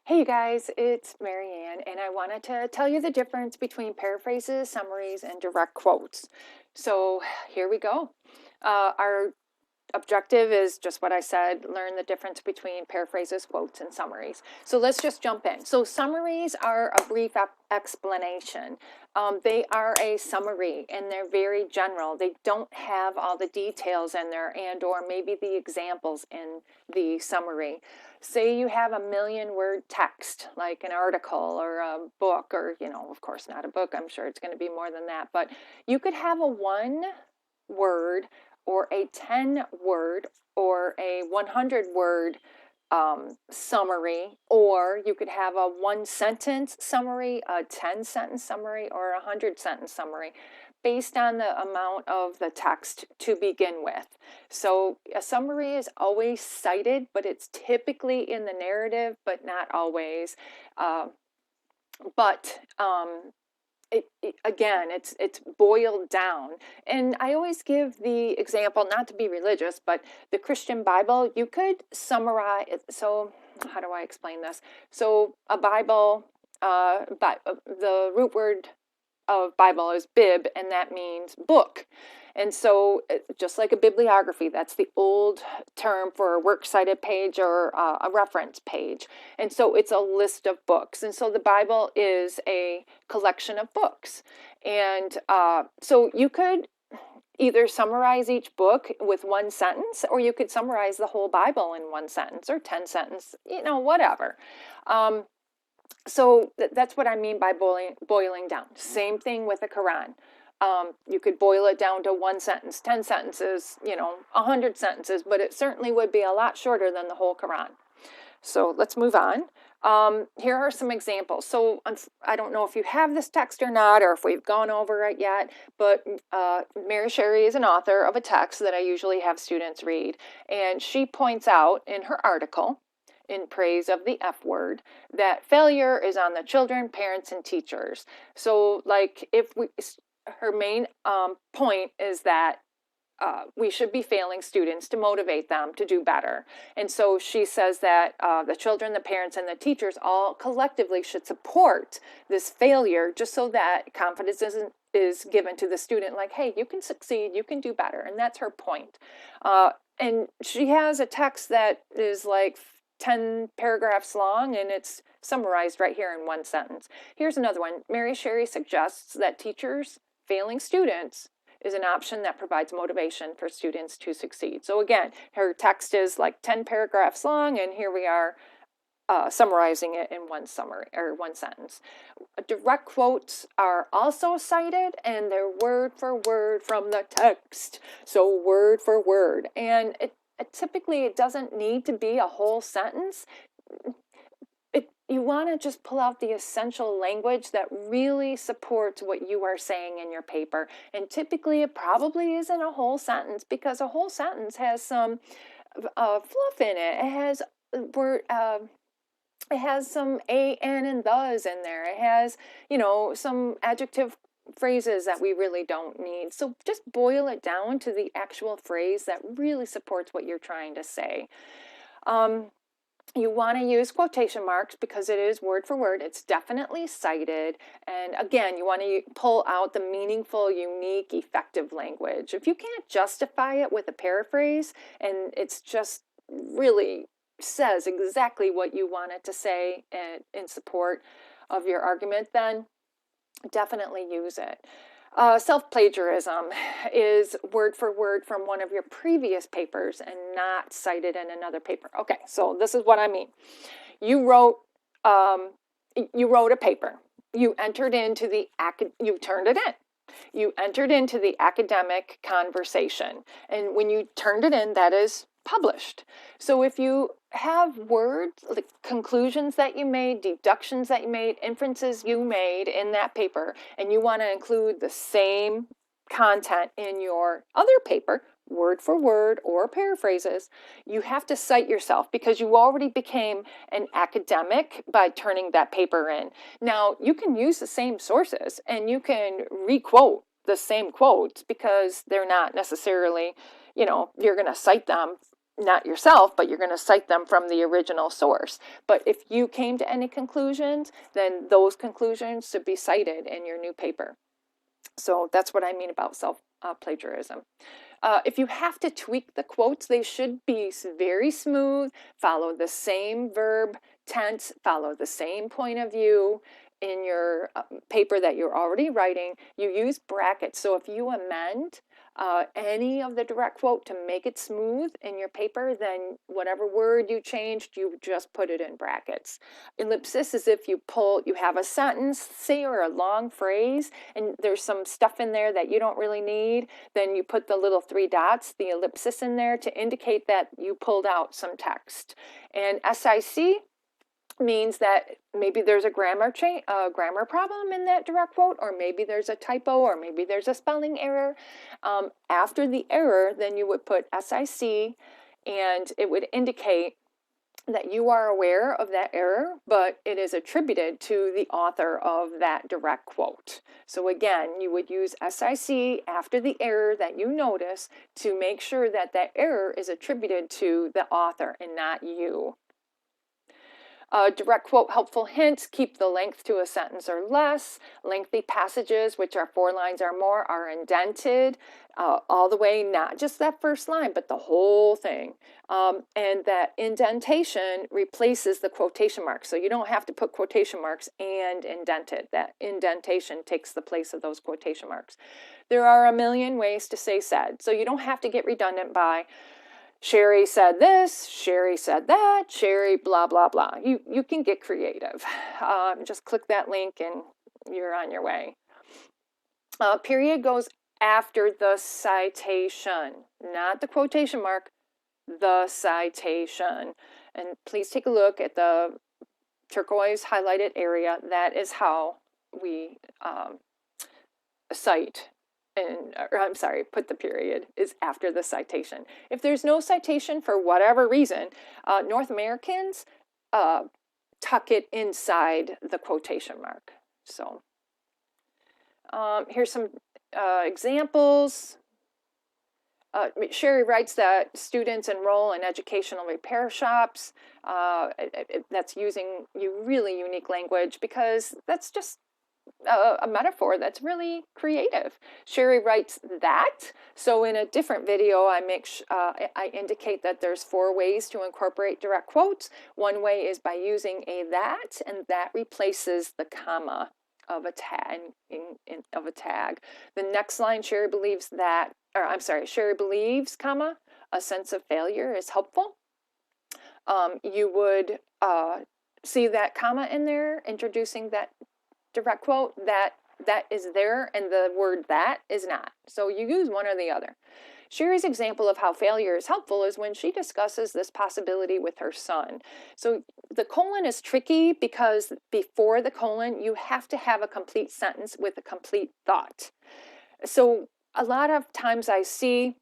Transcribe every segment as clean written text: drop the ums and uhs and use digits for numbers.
Hey you guys, it's Marianne, and I wanted to tell you the difference between paraphrases, summaries, and direct quotes. So here we go. Our objective is just what I said, learn the difference between paraphrases, quotes, and summaries. So let's just jump in. So summaries are a brief explanation. They are a summary and they're very general. They don't have all the details in there and or maybe the examples in the summary. Say you have a 1,000,000 word text, like an article or a book, or, of course not a book. I'm sure it's going to be more than that, but you could have a 1 word or a 10 word or a 100 word summary, or you could have a 1 sentence summary, a 10 sentence summary, or a 100 sentence summary based on the amount of the text to begin with. So a summary is always cited, but it's typically in the narrative, but not always. But again, it's boiled down. And I always give the example, not to be religious, but the Christian Bible, you could summarize. So how do I explain this? So a Bible, the root word of Bible is bib, and that means book. And so just like a bibliography, that's the old term for a works cited page or a reference page. And so it's a list of books. And so the Bible is a collection of books. And so you could either summarize each book with 1 sentence, or you could summarize the whole Bible in 1 sentence or 10 sentences, whatever. So that's what I mean by boiling down. Same thing with the Quran. You could boil it down to 1 sentence, 10 sentences, 100 sentences, but it certainly would be a lot shorter than the whole Quran. So let's move on. Here are some examples. So I don't know if you have this text or not, or if we've gone over it yet, but Mary Sherry is an author of a text that I usually have students read, and she points out in her article, in praise of the F word, that failure is on the children, parents, and teachers. So like her main point is that we should be failing students to motivate them to do better. And so she says that the children, the parents, and the teachers all collectively should support this failure just so that confidence is given to the student, like, hey, you can succeed, you can do better. And that's her point. And she has a text that is like 10 paragraphs long, and it's summarized right here in 1 sentence. Here's another one. Mary Sherry suggests that teachers failing students is an option that provides motivation for students to succeed. So again, her text is like 10 paragraphs long, and here we are summarizing it in 1 sentence. Direct quotes are also cited, and they're word for word from the text. So word for word. And typically it doesn't need to be a whole sentence. You want to just pull out the essential language that really supports what you are saying in your paper. And typically it probably isn't a whole sentence, because a whole sentence has some fluff in it. It has some a, and thes in there. It has, some adjective phrases that we really don't need. So just boil it down to the actual phrase that really supports what you're trying to say. You want to use quotation marks because it is word for word. It's definitely cited. And again, you want to pull out the meaningful, unique, effective language. If you can't justify it with a paraphrase and it's just really says exactly what you want it to say in support of your argument, then definitely use it. Self-plagiarism is word for word from one of your previous papers and not cited in another paper. Okay, so this is what I mean. You wrote a paper. You entered into you turned it in. You entered into the academic conversation, and when you turned it in, that is published. So if you have words, like conclusions that you made, deductions that you made, inferences you made in that paper, and you want to include the same content in your other paper, word for word or paraphrases, you have to cite yourself, because you already became an academic by turning that paper in. Now, you can use the same sources and you can requote the same quotes, because they're not necessarily, you're going to cite them not yourself, but you're going to cite them from the original source. But if you came to any conclusions, then those conclusions should be cited in your new paper. So that's what I mean about self-plagiarism. If you have to tweak the quotes, they should be very smooth, follow the same verb tense, follow the same point of view in your paper that you're already writing. You use brackets. So if you amend any of the direct quote to make it smooth in your paper, then whatever word you changed, you just put it in brackets. Ellipsis is if you have a sentence, say, or a long phrase, and there's some stuff in there that you don't really need, then you put the little 3 dots, the ellipsis, in there to indicate that you pulled out some text. And SIC means that maybe there's a grammar problem in that direct quote, or maybe there's a typo, or maybe there's a spelling error. After the error, then you would put SIC, and it would indicate that you are aware of that error, but it is attributed to the author of that direct quote. So again, you would use SIC after the error that you notice to make sure that that error is attributed to the author and not you. Direct quote helpful hints: keep the length to a sentence or less. Lengthy passages, which are 4 lines or more, are indented all the way, not just that first line, but the whole thing. And that indentation replaces the quotation marks. So you don't have to put quotation marks and indent it. That indentation takes the place of those quotation marks. There are a million ways to say said, so you don't have to get redundant by Sherry said this, Sherry said that, Sherry blah, blah, blah. You can get creative. Just click that link and you're on your way. Period goes after the citation, not the quotation mark, the citation. And please take a look at the turquoise highlighted area. That is how we cite. Put the period is after the citation. If there's no citation for whatever reason, North Americans tuck it inside the quotation mark. So here's some examples. Sherry writes that students enroll in educational repair shops. That's using really unique language, because that's just a metaphor that's really creative. Sherry writes that. So in a different video, I indicate that there's 4 ways to incorporate direct quotes. One way is by using a that, and that replaces the comma of a tag. The next line, Sherry believes, comma, a sense of failure is helpful. You would see that comma in there, introducing that direct quote. That is there, and the word that is not. So you use one or the other. Sherry's example of how failure is helpful is when she discusses this possibility with her son. So the colon is tricky because before the colon, you have to have a complete sentence with a complete thought. So a lot of times I see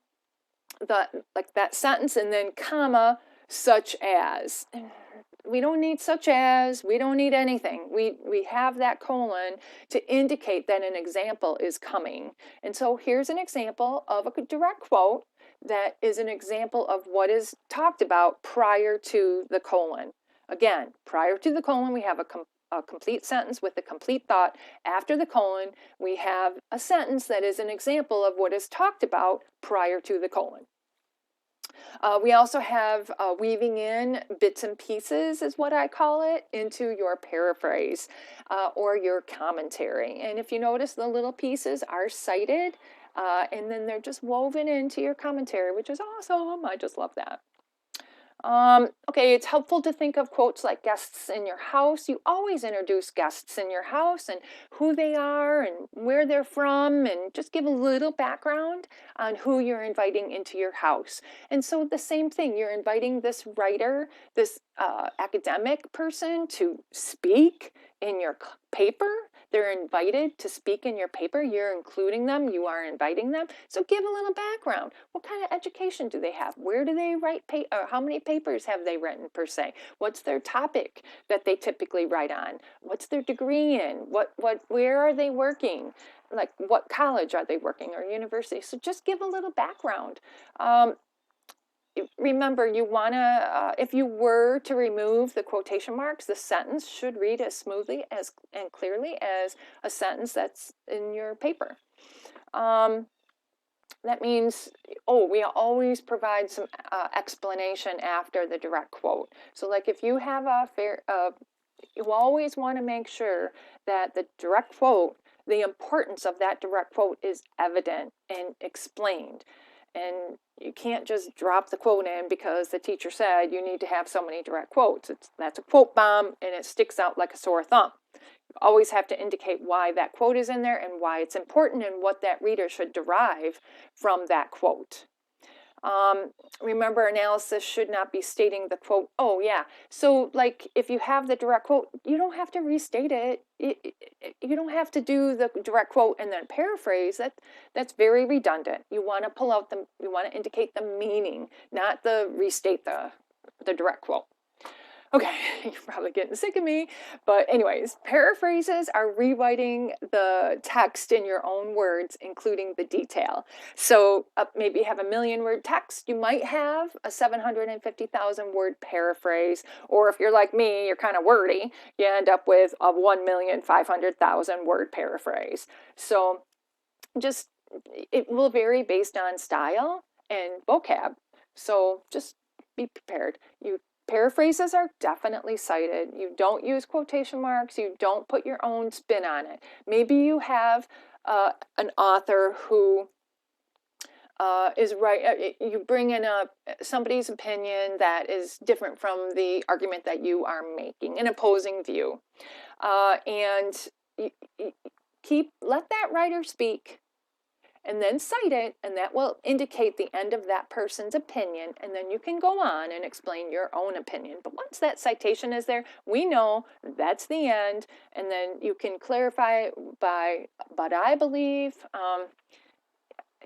that sentence and then comma, such as. We don't need such as, we don't need anything. We have that colon to indicate that an example is coming. And so here's an example of a direct quote that is an example of what is talked about prior to the colon. Again, prior to the colon, we have a complete sentence with a complete thought. After the colon, we have a sentence that is an example of what is talked about prior to the colon. We also have weaving in bits and pieces, is what I call it, into your paraphrase or your commentary. And if you notice, the little pieces are cited, and then they're just woven into your commentary, which is awesome. I just love that. Okay, it's helpful to think of quotes like guests in your house. You always introduce guests in your house and who they are and where they're from, and just give a little background on who you're inviting into your house. And so the same thing, you're inviting this writer, this academic person to speak in your paper. They're invited to speak in your paper. You're including them. You are inviting them. So give a little background. What kind of education do they have? Where do they write? Or how many papers have they written per se? What's their topic that they typically write on? What's their degree in? Where are they working? Like, what college are they working, or university? So just give a little background. remember, you want to, if you were to remove the quotation marks, the sentence should read as smoothly as and clearly as a sentence that's in your paper. That means, we always provide some explanation after the direct quote. So like if you have you always want to make sure that the direct quote, the importance of that direct quote is evident and explained. And you can't just drop the quote in because the teacher said you need to have so many direct quotes. That's a quote bomb, and it sticks out like a sore thumb. You always have to indicate why that quote is in there and why it's important and what that reader should derive from that quote. Remember, analysis should not be stating the quote. Oh, yeah. So, like, if you have the direct quote, you don't have to restate it. You don't have to do the direct quote and then paraphrase. That's very redundant. You want to pull out you want to indicate the meaning, not restate the direct quote. Okay, you're probably getting sick of me, but anyways, paraphrases are rewriting the text in your own words, including the detail. So maybe you have a 1,000,000-word text, you might have a 750,000-word paraphrase, or if you're like me, you're kind of wordy, you end up with a 1,500,000-word paraphrase. So it will vary based on style and vocab. So just be prepared. Paraphrases are definitely cited. You don't use quotation marks. You don't put your own spin on it. Maybe you have an author who is right. You bring in somebody's opinion that is different from the argument that you are making, an opposing view. And let that writer speak, and then cite it, and that will indicate the end of that person's opinion, and then you can go on and explain your own opinion. But once that citation is there, we know that's the end, and then you can clarify but I believe.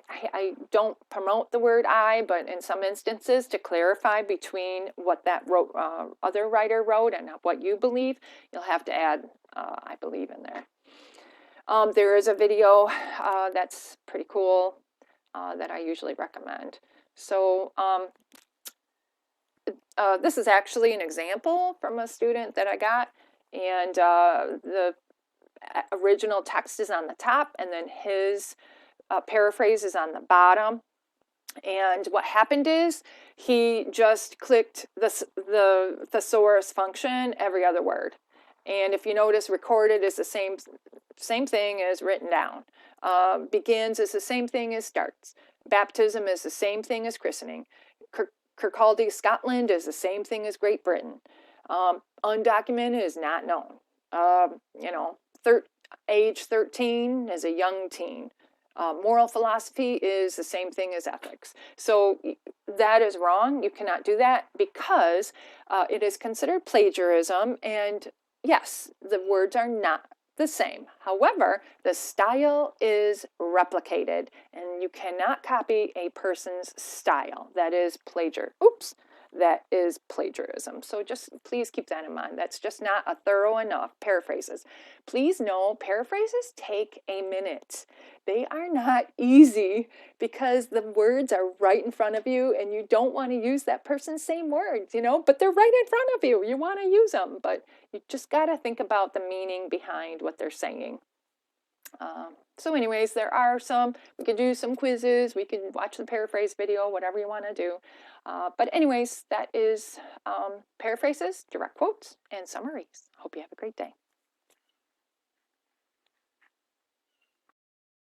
I don't promote the word I, but in some instances, to clarify between what that other writer wrote and what you believe, you'll have to add I believe in there. There is a video that's pretty cool that I usually recommend. So this is actually an example from a student that I got, and the original text is on the top, and then his paraphrase is on the bottom. And what happened is he just clicked the thesaurus function every other word. And if you notice, recorded is the same thing as written down. Begins is the same thing as starts. Baptism is the same thing as christening. Kirkcaldy, Scotland is the same thing as Great Britain. Undocumented is not known. Age 13 is a young teen. Moral philosophy is the same thing as ethics. So that is wrong. You cannot do that because it is considered plagiarism, and yes, the words are not the same. However, the style is replicated, and you cannot copy a person's style. That is that is plagiarism. So just please keep that in mind. That's just not a thorough enough paraphrases. Please know paraphrases take a minute. They are not easy because the words are right in front of you, and you don't want to use that person's same words, but they're right in front of you. You want to use them, but you just got to think about the meaning behind what they're saying. So anyways, we can do some quizzes, we can watch the paraphrase video, whatever you want to do. But anyways, that is paraphrases, direct quotes, and summaries. Hope you have a great day.